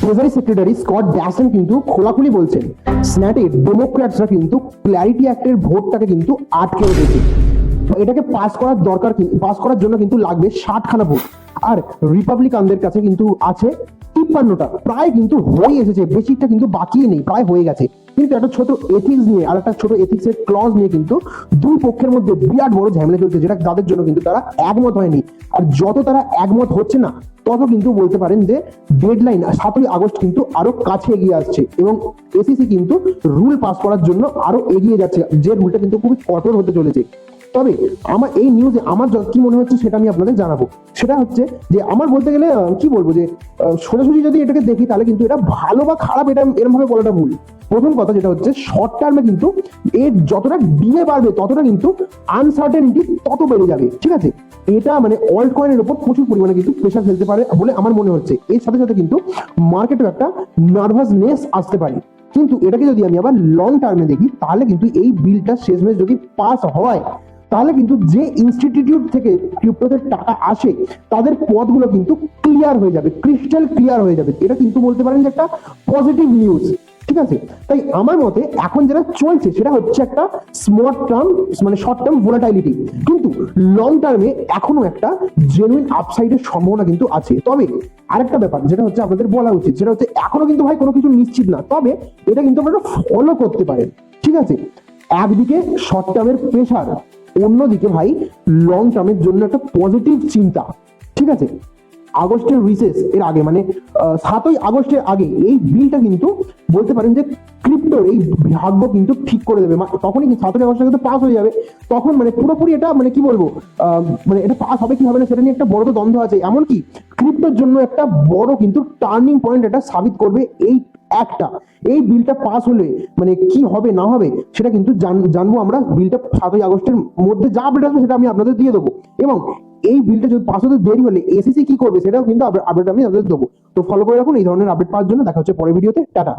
Treasury secretary Scott ড্যাসন কিন্তু খোলাখুলি বলছেন স্ন্যাটে ডেমোক্র্যাটসরা কিন্তু ক্ল্যারিটি অ্যাক্টের ভোটটাকে কিন্তু আটকে রেখেছে। এটাকে পাস করার জন্য কিন্তু লাগবে 60খানা ভোট, আর রিপাবলিকানদের কাছে কিন্তু আছে 53টা। প্রায় কিন্তু হয়ে এসেছে, বেশিটা কিন্তু বাকি নেই, প্রায় হয়ে গেছে। কিন্তু একটা ছোট এথিক্স নিয়ে আর একটা ছোট এথিক্সের ক্লজ নিয়ে কিন্তু দুই পক্ষের মধ্যে বিরাট বড় ঝামেলা চলছে, যেটা যাদের জন্য কিন্তু তারা একমত হয়নি। আর যত তারা একমত হচ্ছে না, তত কিন্তু বলতে পারেন যে ডেডলাইন 7ই আগস্ট কিন্তু আরো কাছে এগিয়ে আসছে, এবং এসিসি কিন্তু রুল পাস করার জন্য আরো এগিয়ে যাচ্ছে, যে রুলটা কিন্তু খুবই কঠোর হতে চলেছে। তবে আমার এই নিউজে আমার কি মনে হচ্ছে সেটা আমি আপনাদের জানাবো। সেটা হচ্ছে যে আমার বলতে গেলে কি বলবো, যে সোজাসুজি যদি এটাকে দেখি তাহলে কিন্তু এটা ভালো বা খারাপ এটা এরকম ভাবে বলাটা ভুল। প্রথম কথা যেটা হচ্ছে, শর্ট টার্মে কিন্তু এর যতটা ডিলে বাড়বে ততটা কিন্তু আনসার্টেনিটি তত বেড়ে যাবে, ঠিক আছে। এটা মানে অল্ট কয়েনের উপর প্রচুর পরিমাণে কিন্তু প্রেশার ফেলতে পারে বলে আমার মনে হচ্ছে। এর সাথে সাথে কিন্তু মার্কেটে একটা নার্ভাসনেস আসতে পারে। কিন্তু এটাকে যদি আমি আবার লং টার্মে দেখি, তাহলে কিন্তু এই বিলটা শেষমেশ যদি পাস হয়, তাহলে কিন্তু যে ইনস্টিটিউট থেকে ক্রিপ্টোতে টাকা আসে তাদের পথগুলো কিন্তু ক্লিয়ার হয়ে যাবে, ক্রিস্টাল ক্লিয়ার হয়ে যাবে। এটা কিন্তু বলতে পারেন যে একটা পজিটিভ নিউজ, ঠিক আছে। তাই আমার মতে এখন যেটা চলছে সেটা হচ্ছে একটা শর্ট টার্ম ভোলাটাইলিটি, কিন্তু লং টার্মে এখনো একটা জেনুইন আপসাইডের সম্ভাবনা কিন্তু আছে। তবে আরেকটা ব্যাপার যেটা হচ্ছে আপনাদের বলা উচিত, সেটা হচ্ছে এখনো কিন্তু ভাই কোনো কিছু নিশ্চিত না, তবে এটা কিন্তু আপনারা ফলো করতে পারেন, ঠিক আছে। একদিকে শর্ট টার্মের প্রেশার, অন্যদিকে ভাই লং টার্মের জন্য একটা পজিটিভ চিন্তা, ঠিক আছে। আগস্টের রিসেস এর আগে মানে 7ই আগস্টের আগে এই বিলটা কিন্তু বলতে পারেন যে ক্রিপ্টোর এই ভাগ্য কিন্তু ঠিক করে দেবে। তখনই 7ই আগস্ট কিন্তু পাস হয়ে যাবে, তখন মানে পুরোপুরি এটা মানে কি বলবো, মানে এটা পাস হবে কি হবে না সেটা নিয়ে একটা বড় তো দ্বন্দ্ব আছে। এমনকি ক্রিপ্টোর জন্য একটা বড় কিন্তু টার্নিং পয়েন্ট এটা সাবিত করবে এই বিলটা পাস হলে মানে কি হবে না হবে সেটা কিন্তু জানবো আমরা। বিলটা 7ই আগস্টের মধ্যে যা আপডেট আসবে সেটা আমি আপনাদের দিয়ে দেবো, এবং এই বিলটা যদি পাস হতে দেরি হলে এসিসি কি করবে সেটাও কিন্তু আপডেট আমি আপনাদের দেবো। তো ফলো করে রাখুন এই ধরনের আপডেট পাওয়ার জন্য। দেখা হচ্ছে পরের ভিডিওতে। টাটা।